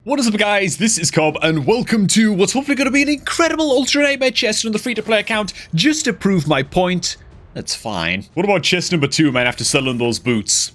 What is up guys, this is Cobb and welcome to what's hopefully going to be an incredible Ultra Nightmare chest on the free-to-play account just to prove my point. That's fine. What about chest number 2, man, after selling those boots?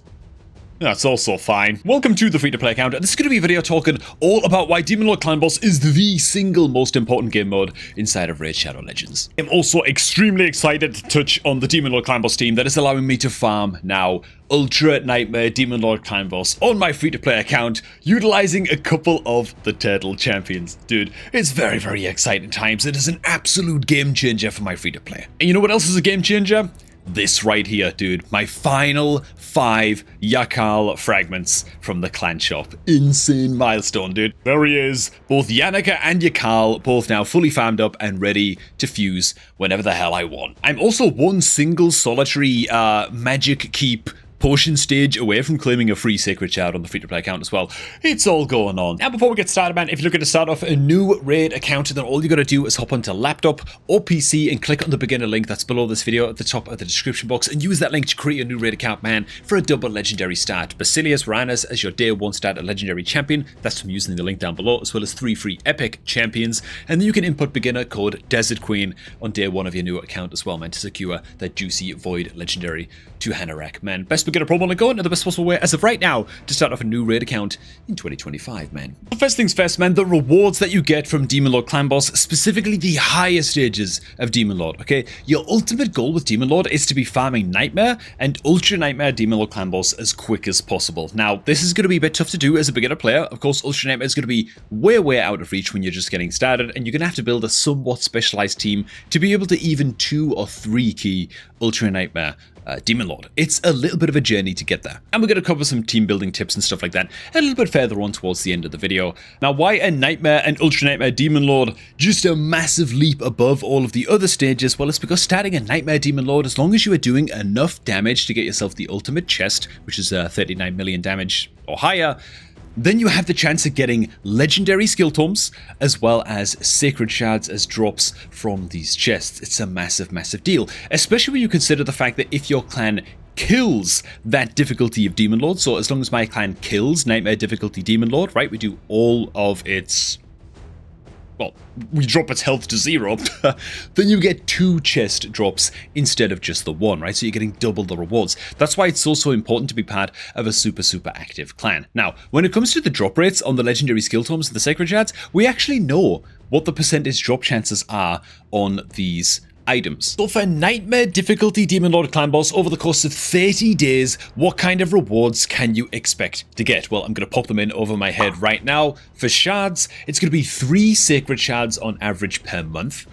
That's also fine. Welcome to the free-to-play account, and this is going to be a video talking all about why Demon Lord Clan Boss is the single most important game mode inside of Raid Shadow Legends. I'm also extremely excited to touch on the Demon Lord Clan Boss team that is allowing me to farm now Ultra Nightmare Demon Lord Clan Boss on my free-to-play account, utilizing a couple of the Turtle Champions. Dude, it's very, very exciting times. It is an absolute game changer for my free-to-play. And you know what else is a game changer? This right here, dude. My final 5 Yakal fragments from the clan shop. Insane milestone, dude. There he is. Both Yannicka and Yakal, both now fully farmed up and ready to fuse whenever the hell I want. I'm also one single solitary magic keep potion stage away from claiming a free sacred shard on the free-to-play account as well. It's all going on. Now before we get started, man, if you're looking to start off a new raid account, then all you gotta do is hop onto laptop or PC and click on the beginner link that's below this video at the top of the description box and use that link to create a new raid account, man, for a double legendary start. Basilius Rhinos as your day 1 start legendary champion, that's from using the link down below, as well as 3 free epic champions, and then you can input beginner code Desert Queen on day 1 of your new account as well, man, to secure that juicy void legendary to Hanorak, man. Best beginner promo link going, and the best possible way as of right now to start off a new raid account in 2025, man. First things first, man, the rewards that you get from Demon Lord Clan Boss, specifically the higher stages of Demon Lord, okay? Your ultimate goal with Demon Lord is to be farming Nightmare and Ultra Nightmare Demon Lord Clan Boss as quick as possible. Now, this is going to be a bit tough to do as a beginner player. Of course, Ultra Nightmare is going to be way out of reach when you're just getting started, and you're going to have to build a somewhat specialized team to be able to even 2 or 3 key Ultra Nightmare Demon Lord. It's a little bit of a journey to get there. And we're going to cover some team building tips and stuff like that a little bit further on towards the end of the video. Now, why are Nightmare and Ultra Nightmare Demon Lord just a massive leap above all of the other stages? Well, it's because starting a Nightmare Demon Lord, as long as you are doing enough damage to get yourself the ultimate chest, which is 39 million damage or higher, then you have the chance of getting legendary skill tomes as well as sacred shards as drops from these chests. It's a massive deal, especially when you consider the fact that if your clan kills that difficulty of Demon Lord, so as long as my clan kills Nightmare difficulty Demon Lord, right, we do all of its, well, we drop its health to 0, then you get 2 chest drops instead of just the 1, right? So you're getting double the rewards. That's why it's so important to be part of a super active clan. Now, when it comes to the drop rates on the legendary skill tomes and the sacred shards, we actually know what the percentage drop chances are on these items. So for Nightmare difficulty Demon Lord Clan Boss, over the course of 30 days, what kind of rewards can you expect to get? Well, I'm going to pop them in over my head right now. For shards, it's going to be 3 sacred shards on average per month.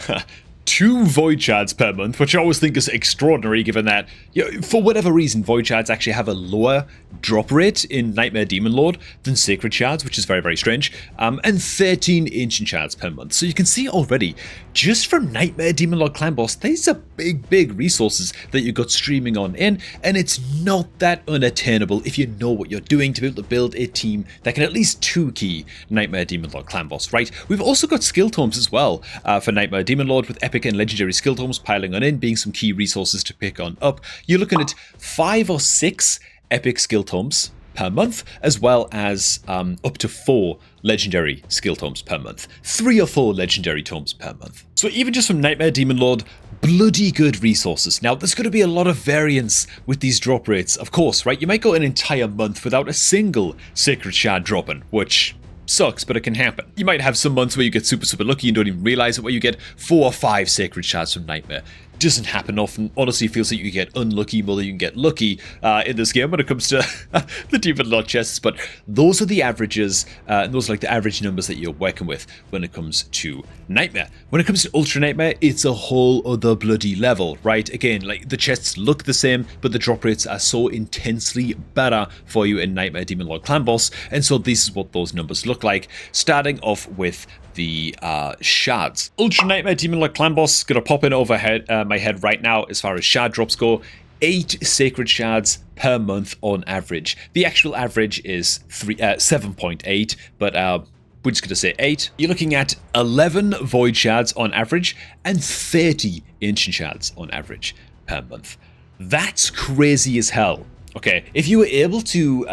2 void shards per month, which I always think is extraordinary given that, you know, for whatever reason, void shards actually have a lower drop rate in Nightmare Demon Lord than sacred shards, which is very strange, and 13 ancient shards per month. So you can see already, just from Nightmare Demon Lord Clan Boss, these are big resources that you got streaming on in, and it's not that unattainable if you know what you're doing to be able to build a team that can at least 2 key Nightmare Demon Lord Clan Boss, right? We've also got skill tomes as well for Nightmare Demon Lord, with epic and legendary skill tomes piling on in, being some key resources to pick on up. You're looking at 5 or 6 epic skill tomes per month, as well as up to 4 legendary skill tomes per month, 3 or 4 legendary tomes per month. So even just from Nightmare Demon Lord, bloody good resources. Now, there's going to be a lot of variance with these drop rates, of course, right? You might go an entire month without a single sacred shard dropping, which sucks, but it can happen. You might have some months where you get super lucky and don't even realize it, where you get 4 or 5 sacred shards from Nightmare. Doesn't happen often. Honestly, it feels like you get unlucky more than you can get lucky in this game when it comes to the Demon Lord chests, but those are the averages, and those are like the average numbers that you're working with when it comes to Nightmare. When it comes to Ultra Nightmare, it's a whole other bloody level, right? Again, like, the chests look the same, but the drop rates are so intensely better for you in Nightmare Demon Lord Clan Boss, and so this is what those numbers look like, starting off with the shards. Ultra Nightmare Demon Lord Clan Boss, gonna pop in over my head right now as far as shard drops go. 8 sacred shards per month on average. The actual average is 7.8, but we're just going to say 8. You're looking at 11 void shards on average and 30 ancient shards on average per month. That's crazy as hell. Okay, if you were able to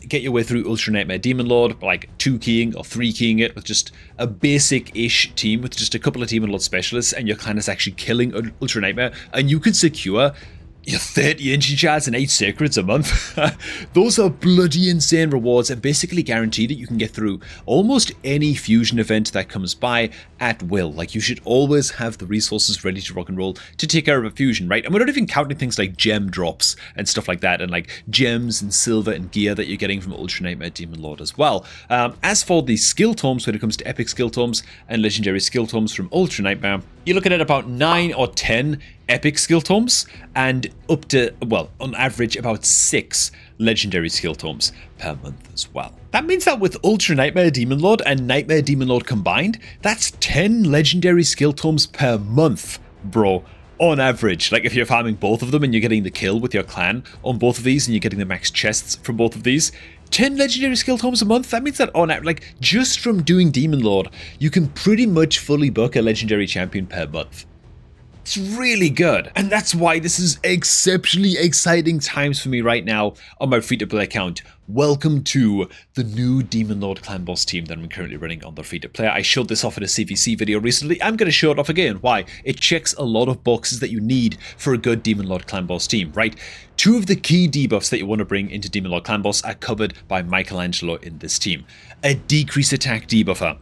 get your way through Ultra Nightmare Demon Lord, like 2-keying or 3-keying it with just a basic-ish team with just a couple of Demon Lord specialists, and your clan is actually killing Ultra Nightmare, and you can secure your 30 Ancient Shards and 8 Sacreds a month. Those are bloody insane rewards and basically guarantee that you can get through almost any fusion event that comes by at will. Like, you should always have the resources ready to rock and roll to take care of a fusion, right? And we're not even counting things like gem drops and stuff like that, and like gems and silver and gear that you're getting from Ultra Nightmare Demon Lord as well. As for the skill tomes, when it comes to epic skill tomes and legendary skill tomes from Ultra Nightmare, you're looking at about 9 or 10 epic skill tomes and up to, well, on average about 6 legendary skill tomes per month as well. That means that with Ultra Nightmare Demon Lord and Nightmare Demon Lord combined, that's 10 legendary skill tomes per month, bro. On average, like if you're farming both of them and you're getting the kill with your clan on both of these and you're getting the max chests from both of these, 10 legendary skill tomes a month, that means that on average, like just from doing Demon Lord, you can pretty much fully book a legendary champion per month. It's really good, and that's why this is exceptionally exciting times for me right now on my free-to-play account. Welcome to the new Demon Lord Clan Boss team that I'm currently running on the free-to-play. I showed this off in a CVC video recently. I'm going to show it off again. Why? It checks a lot of boxes that you need for a good Demon Lord Clan Boss team, right? 2 of the key debuffs that you want to bring into Demon Lord Clan Boss are covered by Michelangelo in this team. A decrease attack debuffer.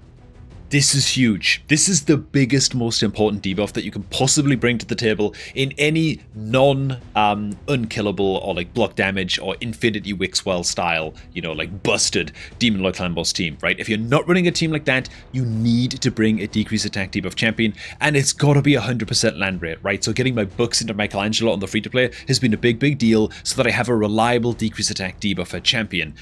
This is huge. This is the biggest, most important debuff that you can possibly bring to the table in any non-unkillable or like block damage or Infinity Wixwell style, you know, like busted Demon Lord Clan Boss team, right? If you're not running a team like that, you need to bring a decrease attack debuff champion, and it's got to be 100% land rate, right? So getting my books into Michelangelo on the free-to-play has been a big deal so that I have a reliable decrease attack debuffer champion.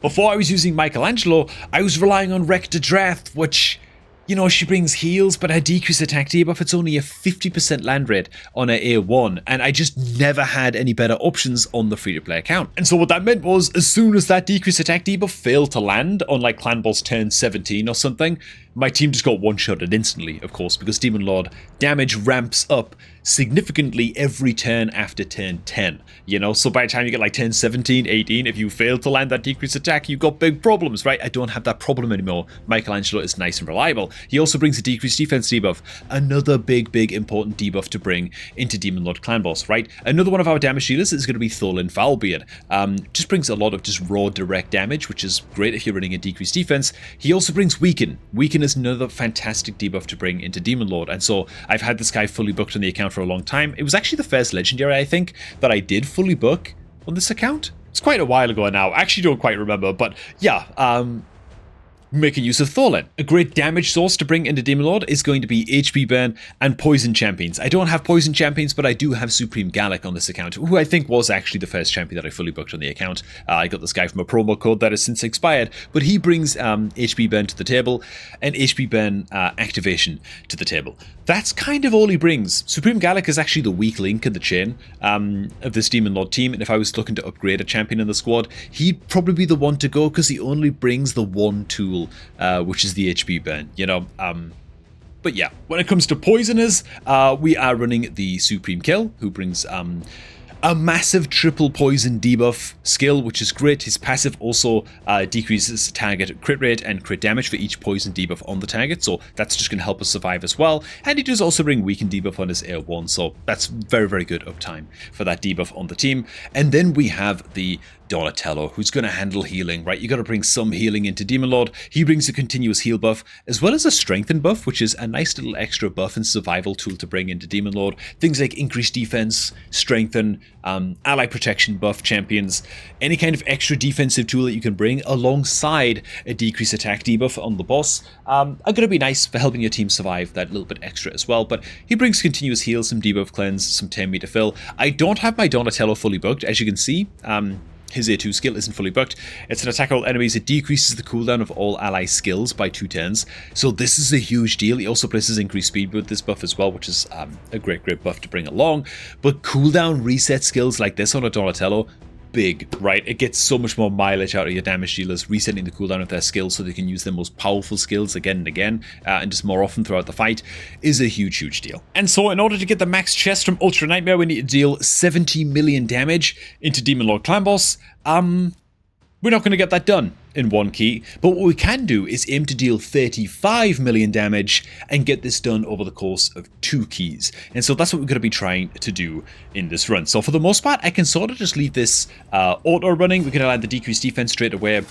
Before I was using Michelangelo, I was relying on Rector Draft, which, you know, she brings heals, but her decrease attack debuff, it's only a 50% land rate on her A1, and I just never had any better options on the free-to-play account. And so what that meant was, as soon as that decrease attack debuff failed to land on like Clan Boss turn 17 or something, my team just got one-shotted instantly, of course, because Demon Lord damage ramps up significantly every turn after turn 10, you know? So by the time you get like turn 17, 18, if you fail to land that decrease attack, you've got big problems, right? I don't have that problem anymore. Michelangelo is nice and reliable. He also brings a decreased defense debuff, another big important debuff to bring into Demon Lord Clan Boss, right? Another one of our damage dealers is going to be Thorlin Foulbeard. Just brings a lot of just raw direct damage, which is great if you're running a decreased defense. He also brings Weaken. Weaken is another fantastic debuff to bring into Demon Lord, and so I've had this guy fully booked on the account for a long time. It was actually the first legendary, I think, that I did fully book on this account. It's quite a while ago now. I actually don't quite remember, but yeah, making use of Thorlin. A great damage source to bring into Demon Lord is going to be HP Burn and Poison Champions. I don't have Poison Champions, but I do have Supreme Gallic on this account, who I think was actually the first champion that I fully booked on the account. I got this guy from a promo code that has since expired, but he brings HP Burn to the table and HP Burn activation to the table. That's kind of all he brings. Supreme Gallic is actually the weak link in the chain of this Demon Lord team, and if I was looking to upgrade a champion in the squad, he'd probably be the one to go because he only brings the one tool, which is the HP Burn, you know. But yeah, when it comes to poisoners, we are running the Supreme Kill, who brings a massive triple poison debuff skill, which is great. His passive also decreases target crit rate and crit damage for each poison debuff on the target, so that's just going to help us survive as well. And he does also bring weaken debuff on his Air1, so that's very good uptime for that debuff on the team. And then we have the Donatello, who's going to handle healing, right? You got to bring some healing into Demon Lord. He brings a continuous heal buff, as well as a strengthen buff, which is a nice little extra buff and survival tool to bring into Demon Lord. Things like increased defense, strengthen, ally protection buff champions, any kind of extra defensive tool that you can bring alongside a decreased attack debuff on the boss are going to be nice for helping your team survive that little bit extra as well. But he brings continuous heal, some debuff cleanse, some 10 meter fill. I don't have my Donatello fully booked, as you can see. His A2 skill isn't fully booked. It's an attack all enemies. It decreases the cooldown of all ally skills by 2 turns. So this is a huge deal. He also places increased speed with this buff as well, which is a great buff to bring along. But cooldown reset skills like this on a Donatello, big, right? It gets so much more mileage out of your damage dealers, resetting the cooldown of their skills so they can use their most powerful skills again and again, and just more often throughout the fight, is a huge, huge deal. And so in order to get the max chest from Ultra Nightmare, we need to deal 70 million damage into Demon Lord Clan Boss. We're not going to get that done in one key, but what we can do is aim to deal 35 million damage and get this done over the course of 2 keys. And so that's what we're going to be trying to do in this run. So for the most part, I can sort of just leave this auto running. We can add the decreased defense straight away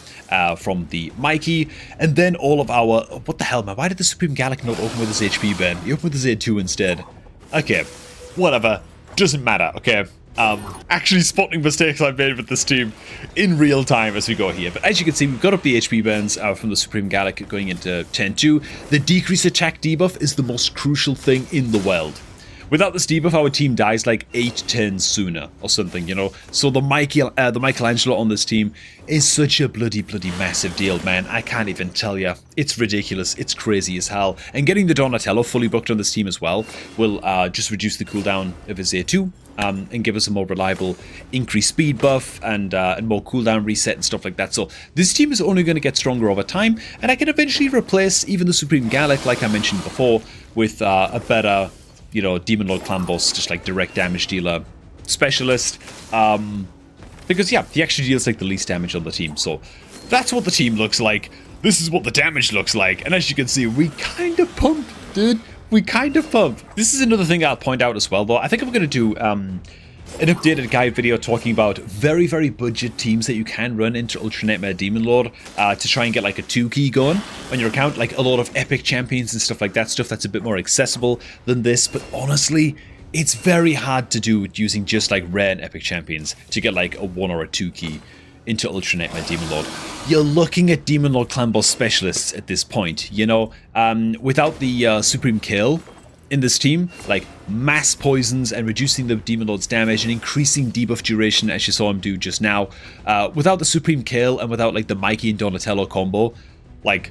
from the Mikey, and then all of our... What the hell, man? Why did the Supreme Gallic not open with his HP burn? He opened with his A2 instead. Okay, whatever. Doesn't matter, okay? Actually spotting mistakes I've made with this team in real time as we go here. But as you can see, we've got up the HP burns from the Supreme Gallic going into 10-2. The decrease attack debuff is the most crucial thing in the world. Without this debuff, our team dies like 8 turns sooner or something, you know. So the Michelangelo on this team is such a bloody massive deal, man. I can't even tell you. It's ridiculous. It's crazy as hell. And getting the Donatello fully booked on this team as well will just reduce the cooldown of his A2. And give us a more reliable increased speed buff and more cooldown reset and stuff like that. So this team is only going to get stronger over time, and I can eventually replace even the Supreme Gallic, like I mentioned before, with a better, you know, Demon Lord Clan Boss, just like direct damage dealer specialist. Because yeah, he actually deals like the least damage on the team. So that's what the team looks like. This is what the damage looks like, and as you can see, we kind of pumped, dude. We kind of pump. This is another thing I'll point out as well, though. I think I'm going to do an updated guide video talking about very, very budget teams that you can run into Ultra Nightmare Demon Lord to try and get like a 2-key going on your account. Like a lot of epic champions and stuff like that. Stuff that's a bit more accessible than this. But honestly, it's very hard to do using just like rare and epic champions to get like a 1 or a 2-key into Ultra Nightmare Demon Lord. You're looking at Demon Lord Clan Boss specialists at this point, you know, without the Supreme Kill in this team, like mass poisons and reducing the Demon Lord's damage and increasing debuff duration as you saw him do just now, without the Supreme Kill and without like the Mikey and Donatello combo, like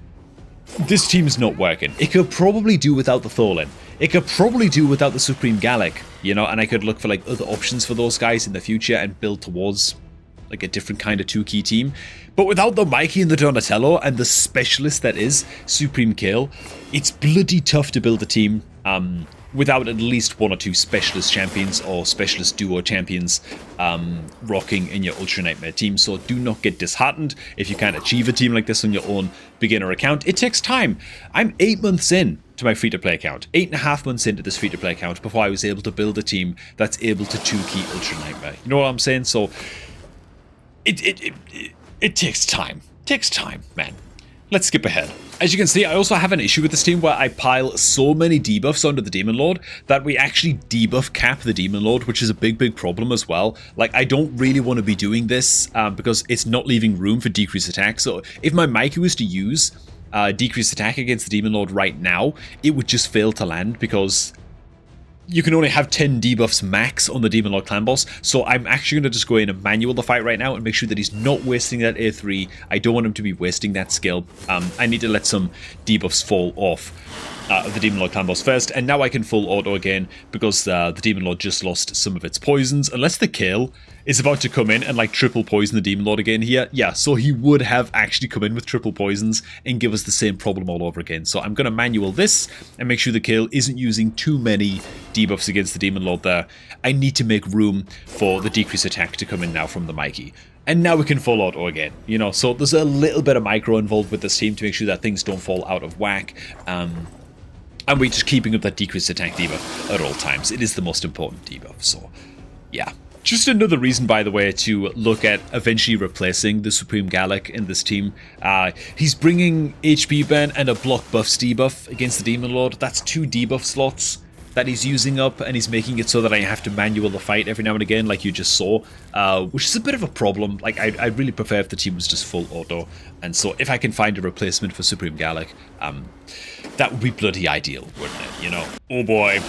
this team's not working. It could probably do without the Tholin. It could probably do without the Supreme Gallic, you know, and I could look for like other options for those guys in the future and build towards like a different kind of 2-key team. But without the Mikey and the Donatello and the specialist that is Supreme Kill, it's bloody tough to build a team without at least 1 or 2 specialist champions or specialist duo champions rocking in your Ultra Nightmare team. So do not get disheartened if you can't achieve a team like this on your own beginner account. It takes time. I'm 8 months in to my free-to-play account. 8.5 months into this free-to-play account before I was able to build a team that's able to 2-key Ultra Nightmare. You know what I'm saying? So it takes time. Takes time, man. Let's skip ahead. As you can see, I also have an issue with this team where I pile so many debuffs onto the Demon Lord that we actually debuff cap the Demon Lord, which is a big problem as well. Like, I don't really want to be doing this because it's not leaving room for decreased attack. So if my Mikey was to use decreased attack against the Demon Lord right now, it would just fail to land because you can only have 10 debuffs max on the Demon Lord Clan Boss, so I'm actually going to just go in and manual the fight right now and make sure that he's not wasting that A3. I don't want him to be wasting that skill. I need to let some debuffs fall off of the Demon Lord Clan Boss first, and now I can full auto again because the Demon Lord just lost some of its poisons, unless the kill is about to come in and like triple poison the Demon Lord again here. Yeah, so he would have actually come in with triple poisons and give us the same problem all over again. So I'm going to manual this and make sure the kill isn't using too many debuffs against the Demon Lord there. I need to make room for the decreased attack to come in now from the Mikey. And now we can full auto again, you know, so there's a little bit of micro involved with this team to make sure that things don't fall out of whack. And we're just keeping up that decreased attack debuff at all times. It is the most important debuff, so yeah. Just another reason, by the way, to look at eventually replacing the Supreme Gallic in this team. He's bringing HP burn and a block buffs debuff against the Demon Lord. That's 2 debuff slots that he's using up, and he's making it so that I have to manual the fight every now and again, like you just saw, which is a bit of a problem. Like, I really prefer if the team was just full auto, and so if I can find a replacement for Supreme Gallic, that would be bloody ideal, wouldn't it, you know? Oh boy.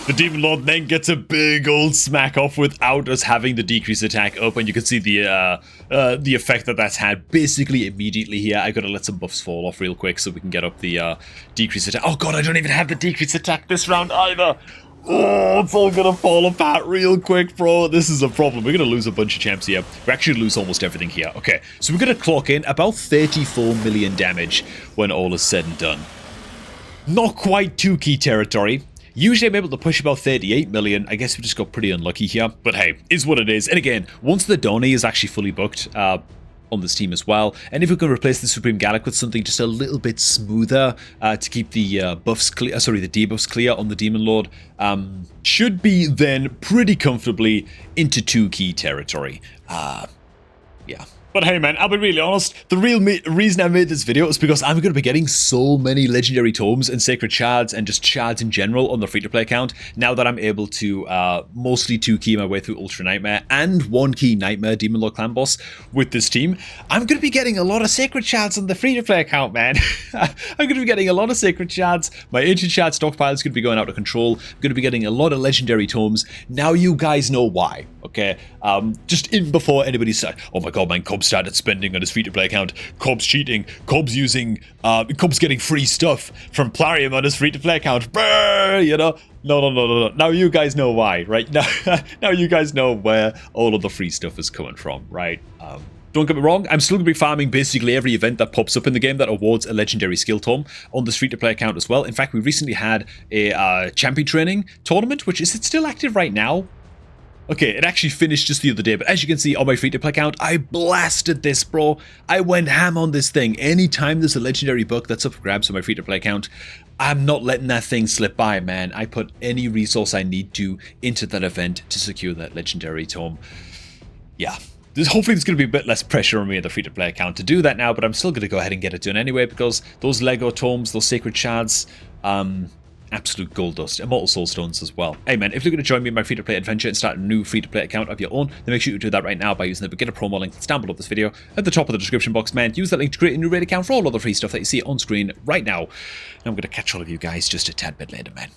The Demon Lord then gets a big old smack off without us having the decreased attack up, and you can see the effect that that's had basically immediately here. I gotta let some buffs fall off real quick so we can get up the decreased attack. Oh god, I don't even have the decreased attack this round either. Oh, it's all gonna fall apart real quick, bro. This is a problem. We're gonna lose a bunch of champs here. We actually lose almost everything here. Okay, so we're gonna clock in about 34 million damage when all is said and done. Not quite 2 key territory. Usually I'm able to push about 38 million. I guess we just got pretty unlucky here. But hey, is what it is. And again, once the Donny is actually fully booked on this team as well, and if we can replace the Supreme Gallic with something just a little bit smoother to keep the buffs clear, the debuffs clear on the Demon Lord, should be then pretty comfortably into 2 key territory. Yeah. But hey man, I'll be really honest, the real reason I made this video is because I'm going to be getting so many legendary tomes and sacred shards and just shards in general on the free-to-play account now that I'm able to mostly 2-key my way through Ultra Nightmare and 1-key Nightmare Demon Lord Clan Boss with this team. I'm going to be getting a lot of sacred shards on the free-to-play account, man. I'm going to be getting a lot of sacred shards. My ancient shard stockpile is going to be going out of control. I'm going to be getting a lot of legendary tomes. Now you guys know why, okay? Just in before anybody said, oh my god, man, Cobb started spending on his free-to-play account. Cobb's cheating. Cobb's using, Cobb's getting free stuff from Plarium on his free-to-play account. Brrr, you know? No. Now you guys know why, right? Now you guys know where all of the free stuff is coming from, right? Don't get me wrong, I'm still going to be farming basically every event that pops up in the game that awards a legendary skill tome on this free-to-play account as well. In fact, we recently had a champion training tournament, which is it still active right now? Okay, it actually finished just the other day, but as you can see on my free-to-play account, I blasted this, bro. I went ham on this thing. Anytime there's a legendary book that's up for grabs on my free-to-play account, I'm not letting that thing slip by, man. I put any resource I need to into that event to secure that legendary tome. Yeah. Hopefully there's going to be a bit less pressure on me on the free-to-play account to do that now, but I'm still going to go ahead and get it done anyway, because those Lego tomes, those sacred shards, absolute gold dust. Immortal soul stones as well. Hey man, if you're going to join me in my free-to-play adventure and start a new free-to-play account of your own, then make sure you do that right now by using the beginner promo link that's down below this video at the top of the description box, man. Use that link to create a new raid account for all other free stuff that you see on screen right now. And I'm going to catch all of you guys just a tad bit later, man.